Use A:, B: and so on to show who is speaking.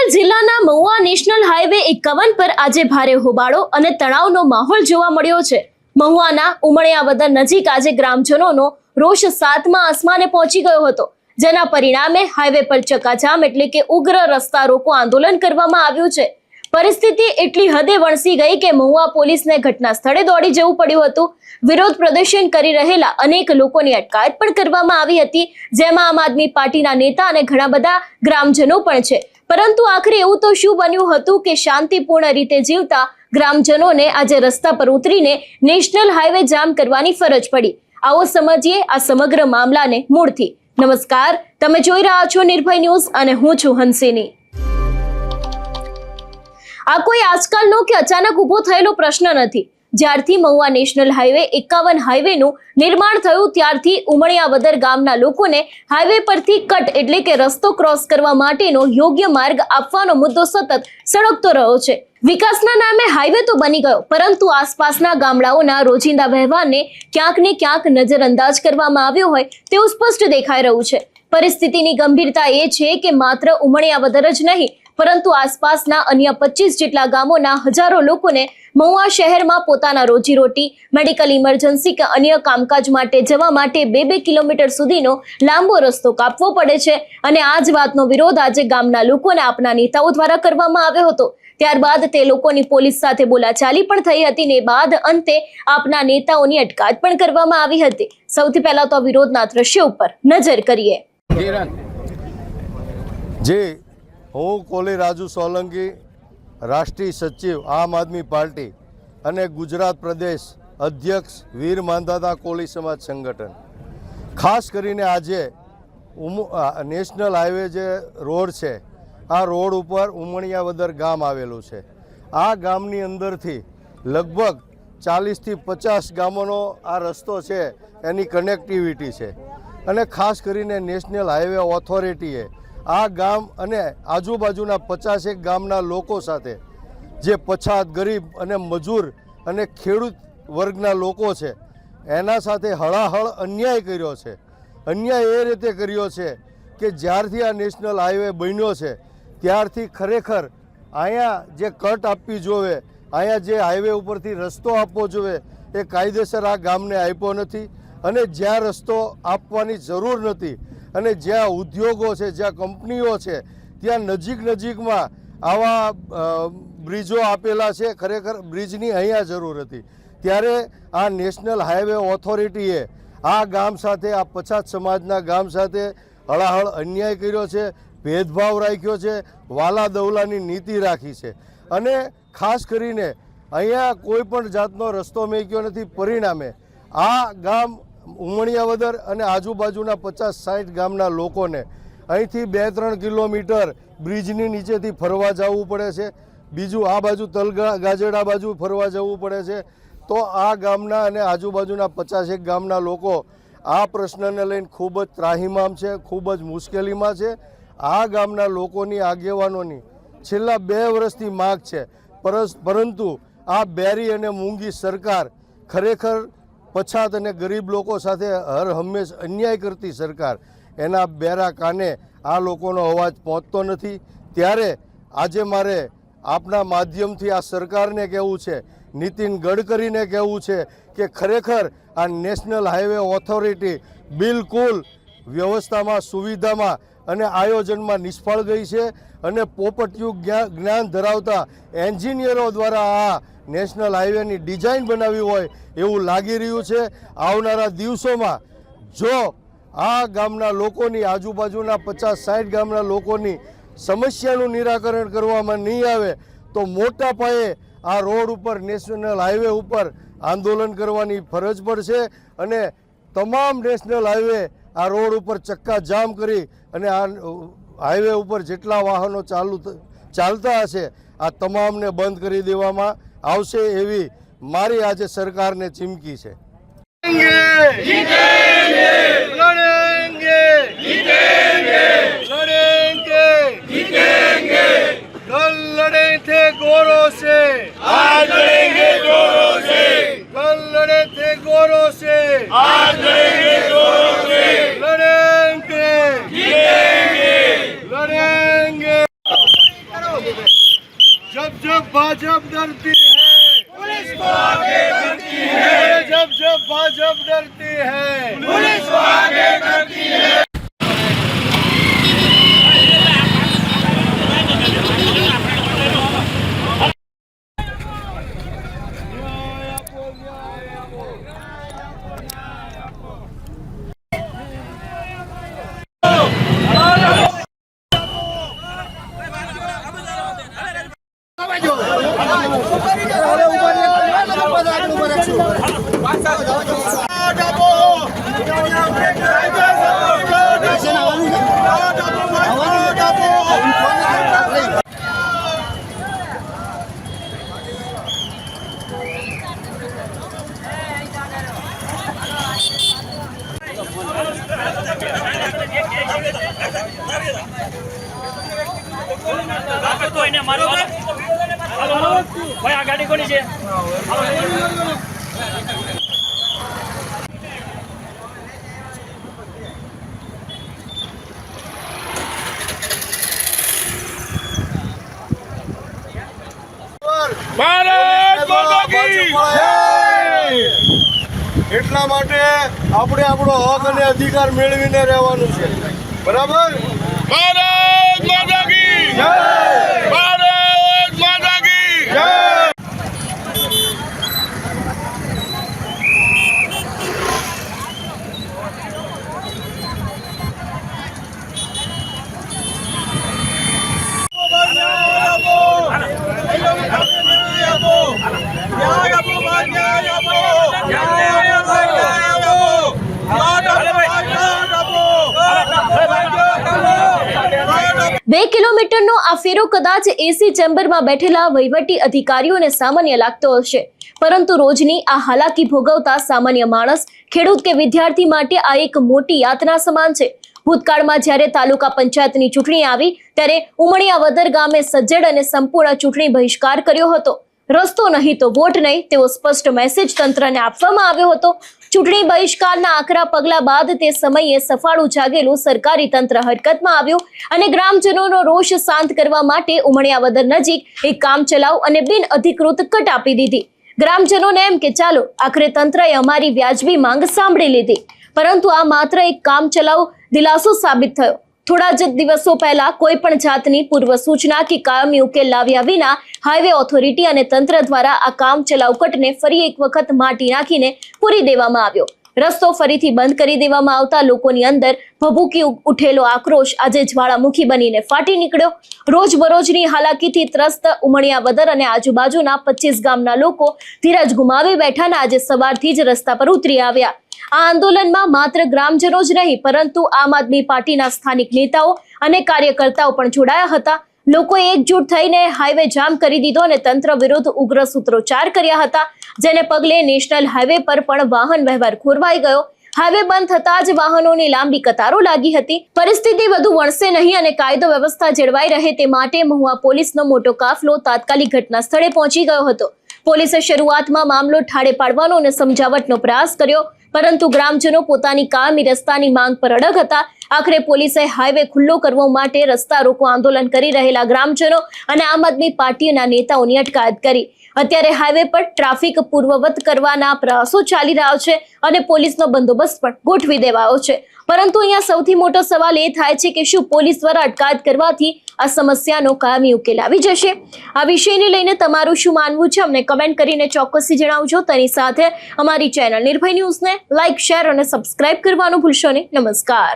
A: પંચમહાલ જિલ્લાના Mahuva national highway 51 પર આજે ભારે હોબાળો અને તણાવનો માહોલ જોવા મળ્યો છે। મહુવાના ઉમળિયાવદર નજીક આજે ગ્રામજનોનો રોષ સાતમા આસમાને પહોંચી ગયો હતો, જેના પરિણામે હાઈવે પર ચક્કાજામ એટલે કે ઉગ્ર રસ્તા રોકો આંદોલન કરવામાં આવ્યું છે। પરિસ્થિતિ એટલી હદે વણસી ગઈ કે મહુવા પોલીસને ઘટના સ્થળે દોડી જવું પડ્યું હતું। વિરોધ પ્રદર્શન કરી રહેલા અનેક લોકોની અટકાયત પણ કરવામાં આવી હતી, જેમાં આમ આદમી પાર્ટીના નેતા અને ઘણા બધા ગ્રામજનો પણ છે। પરંતુ આખરે એવું તો શું બન્યું હતું કે શાંતિપૂર્ણ રીતે જીવતા ગ્રામજનોને આજે રસ્તા પર ઉતરીને નેશનલ હાઈવે જામ કરવાની ફરજ પડી। આવો સમજીએ આ સમગ્ર મામલાને મૂળથી। નમસ્કાર, તમે જોઈ રહ્યા છો નિર્ભય ન્યૂઝ અને હું છું હંસિની। આ કોઈ આજકાલનો કે અચાનક ઊભો થયેલો પ્રશ્ન નથી। જ્યારથી મહુવા નેશનલ હાઈવે 51 હાઈવેનું નિર્માણ થયું ત્યારથી ઉમળિયાવદર ગામના લોકોને હાઈવે પરથી કટ એટલે કે રસ્તો ક્રોસ કરવા માટેનો યોગ્ય માર્ગ આપવાનો મુદ્દો સતત સળગતો રહ્યો છે। વિકાસના નામે હાઈવે તો બની ગયો, પરંતુ આસપાસના ગામડાઓના રોજિંદા વ્યવહારને ક્યાંક ને ક્યાંક નજરઅંદાજ કરવામાં આવ્યો હોય તેવું સ્પષ્ટ દેખાઈ રહ્યું છે। પરિસ્થિતિની ગંભીરતા એ છે કે માત્ર ઉમળિયાવદર જ નહીં, પરંતુ આસપાસના અન્ય 25 જેટલા ગામોના હજારો લોકોને મહુવા શહેરમાં પોતાના રોજીરોટી, મેડિકલ ઇમરજન્સી કે અન્ય કામકાજ માટે જવા માટે 2-2 કિલોમીટર સુધીનો લાંબો રસ્તો કાપવો પડે છે। અને આ જ વાતનો વિરોધ આજે ગામના લોકોને આપના નેતાઓ દ્વારા કરવામાં આવ્યો હતો। ત્યારબાદ તે લોકોની પોલીસ સાથે બોલાચાલી પણ થઈ હતી ને બાદ અંતે આપના નેતાઓની અટકાયત પણ કરવામાં આવી હતી। સૌથી પહેલા તો વિરોધના દ્રશ્યો ઉપર નજર કરીએ।
B: હું કોલી રાજુ સોલંકી, રાષ્ટ્રીય સચિવ આમ આદમી પાર્ટી અને ગુજરાત પ્રદેશ અધ્યક્ષ વીર માંધાતા કોલી સમાજ સંગઠન। ખાસ કરીને આજે નેશનલ હાઈવે જે રોડ છે, આ રોડ ઉપર ઉમળિયાવદર ગામ આવેલું છે। આ ગામની અંદરથી લગભગ 40થી 50 ગામોનો આ રસ્તો છે, એની કનેક્ટિવિટી છે। અને ખાસ કરીને નેશનલ હાઈવે ઓથોરિટીએ આ ગામ અને આજુબાજુના 50 ગામના લોકો સાથે જે પછાત, ગરીબ અને મજૂર અને ખેડૂત વર્ગના લોકો છે, એના સાથે હળાહળ અન્યાય કર્યો છે। અન્યાય એ રીતે કર્યો છે કે જ્યારથી આ નેશનલ હાઈવે બન્યો છે ત્યારથી ખરેખર અહીંયા જે કટ આપવી જોવે, અહીંયા જે હાઈવે ઉપરથી રસ્તો આપવો જોવે, એ કાયદેસર આ ગામને આપ્યો નથી। અને જ્યાં રસ્તો આપવાની જરૂર નથી અને જ્યાં ઉદ્યોગો છે, જ્યાં કંપનીઓ છે, ત્યાં નજીકમાં આવા બ્રિજો આપેલા છે। ખરેખર બ્રિજની અહીંયા જરૂર હતી, ત્યારે આ નેશનલ હાઈવે ઓથોરિટીએ આ ગામ સાથે, આ પછાત સમાજના ગામ સાથે હળાહળ અન્યાય કર્યો છે, ભેદભાવ રાખ્યો છે, વાલા દવલાની નીતિ રાખી છે। અને ખાસ કરીને અહીંયા કોઈ પણ જાતનો રસ્તો મેક્યો નથી। પરિણામે આ ગામ ઉમળિયાવદર અને આજુબાજુના 50-60 ગામના લોકોને અહીંથી 2-3 કિલોમીટર બ્રિજની નીચેથી ફરવા જવું પડે છે। બીજું આ બાજુ તલગાજડા બાજુ ફરવા જવું પડે છે। તો આ ગામના અને આજુબાજુના 50 ગામના લોકો આ પ્રશ્નને લઈને ખૂબ જ ત્રાહિમામ છે, ખૂબ જ મુશ્કેલીમાં છે। આ ગામના લોકોની આગેવાનોની છેલ્લા 2 વર્ષથી માગ છે, પરંતુ આ બેરી અને મૂંગી સરકાર, ખરેખર પછાત અને ગરીબ લોકો સાથે હર હંમેશ અન્યાય કરતી સરકાર, એના બેરા કાને આ લોકોનો અવાજ પહોંચતો નથી। ત્યારે આજે મારે આપના માધ્યમથી આ સરકારને કહેવું છે, નીતિન ગડકરીને કહેવું છે કે ખરેખર આ નેશનલ હાઈવે ઓથોરિટી બિલકુલ વ્યવસ્થામાં, સુવિધામાં અને આયોજનમાં નિષ્ફળ ગઈ છે। અને પોપટિયું જ્ઞાન ધરાવતા એન્જિનિયરો દ્વારા આ નેશનલ હાઈવેની ડિઝાઇન બનાવી હોય એવું લાગી રહ્યું છે। આવનારા દિવસોમાં જો આ ગામના લોકોની, આજુબાજુના 50-60 ગામના લોકોની સમસ્યાનું નિરાકરણ કરવામાં નહીં આવે તો મોટા પાયે આ રોડ ઉપર, નેશનલ હાઈવે ઉપર આંદોલન કરવાની ફરજ પડશે। અને તમામ નેશનલ હાઈવે આ રોડ ઉપર ચક્કા જામ કરી અને આ હાઈવે ઉપર જેટલા વાહનો ચાલતા હશે આ તમામને બંધ કરી દેવામાં આવશે, એવી મારી આજે સરકારને ચીમકી છે। भाजप डरती है पुलिस को आगे करती है, जब जब भाजप डरती है पुलिस को आगे करती है।
C: ભાઈ આ ગાડી કોની છે?
B: ભારત માતા કી જય। એટલા માટે આપણે આપણો હક અને અધિકાર મેળવીને રહેવાનું છે, બરાબર? ભારત માતા કી જય, ભારત માતા કી જય।
A: બે કિલોમીટરનો આ ફેરો કદાચ એસી ચેમ્બરમાં બેઠેલા વહીવટી અધિકારીઓને સામાન્ય લાગતો હશે, પરંતુ રોજની આ હાલાકી ભોગવતા સામાન્ય માણસ, ખેડૂત કે વિદ્યાર્થી માટે આ એક મોટી યાતના સમાન છે। ભૂતકાળમાં જ્યારે તાલુકા પંચાયતની ચૂંટણી આવી ત્યારે ઉમણિયાવદર ગામે સજ્જડ અને સંપૂર્ણ ચૂંટણી બહિષ્કાર કર્યો હતો। રસ્તો નહીં તો વોટ નહીં તેવો સ્પષ્ટ મેસેજ તંત્રને આપવામાં આવ્યો હતો। ચૂંટણી બહિષ્કારના આકરા પગલા બાદ તે સમયે સફાળું જાગેલું સરકારી તંત્ર હરકતમાં આવ્યું અને ગ્રામજનોનો રોષ શાંત કરવા માટે ઉમણિયાવદર નજીક એક કામચલાઉ અને બિન અધિકૃત કટ આપી દીધી। ગ્રામજનોને એમ કે ચાલો આખરે તંત્રએ અમારી વ્યાજબી માંગ સાંભળી લીધી, પરંતુ આ માત્ર એક કામચલાઉ દિલાસો સાબિત થયો। થોડા જ દિવસો પહેલા કોઈ પણ જાતની પૂર્વ સૂચના કે કાયમી ઉકેલ લાવ્યા વિના હાઈવે ઓથોરિટી અને તંત્ર દ્વારા આ કામચલાઉ કટને ફરી એક વખત માટી નાખીને પૂરી દેવામાં આવ્યો। રસ્તો ફરીથી બંધ કરી દેવામાં આવતા લોકોની અંદર ભભૂકી ઉઠેલો આક્રોશ આજે જ્વાળામુખી બનીને ફાટી નીકળ્યો। રોજબરોજની હાલાકીથી ત્રસ્ત ઉમણિયાવદર અને આજુબાજુના 25 ગામના લોકો ધીરજ ગુમાવી બેઠાના આજે સવારથી જ રસ્તા પર ઉતરી આવ્યા। આ આંદોલનમાં માત્ર ગ્રામજનો જ નહીં પરંતુ આમ આદમી પાર્ટીના સ્થાનિક નેતાઓ અને કાર્યકર્તાઓ પણ જોડાયા હતા। લોકોએ એકજૂટ થઈને હાઈવે જામ કરી દીધો અને તંત્ર વિરુદ્ધ ઉગ્ર સૂત્રોચ્ચાર કર્યા હતા, જેને પગલે નેશનલ હાઈવે પર પણ વાહન વ્યવહાર ખોરવાઈ ગયો। હાઈવે બંધ થતા જ વાહનોની લાંબી કતારો લાગી હતી। પરિસ્થિતિ વધુ વણસે નહીં અને કાયદો વ્યવસ્થા જળવાઈ રહે તે માટે મહુવા પોલીસનો મોટો કાફલો તાત્કાલિક ઘટના સ્થળે પહોંચી ગયો હતો। પોલીસે શરૂઆતમાં મામલો ઠાળે પાડવાનો અને સમજાવટનો પ્રયાસ કર્યો, પરંતુ ગ્રામજનો પોતાની કાયમી રસ્તાની માંગ પર અડગ હતા। આખરે પોલીસે હાઈવે ખુલ્લો કરવા માટે રસ્તા રોકો આંદોલન કરી રહેલા ગ્રામજનો અને આમ આદમી પાર્ટીના નેતાઓની અટકાયત કરી। અત્યારે હાઈવે પર ટ્રાફિક પૂર્વવત કરવાના પ્રયાસો ચાલી રહ્યા છે અને પોલીસનો બંદોબસ્ત પણ ગોઠવી દેવાયો છે, પરંતુ અહીંયા સૌથી મોટો સવાલ એ થાય છે કે શું પોલીસ દ્વારા અટકાયત કરવાથી આ સમસ્યાનો કાયમી ઉકેલ આવી જશે? આ વિષયને લઈને તમારું શું માનવું છે અમને કમેન્ટ કરીને ચોક્કસથી જણાવજો। તેની સાથે અમારી ચેનલ નિર્ભય ન્યૂઝને લાઇક, શેર અને સબસ્ક્રાઇબ કરવાનું ભૂલશો નહીં। નમસ્કાર।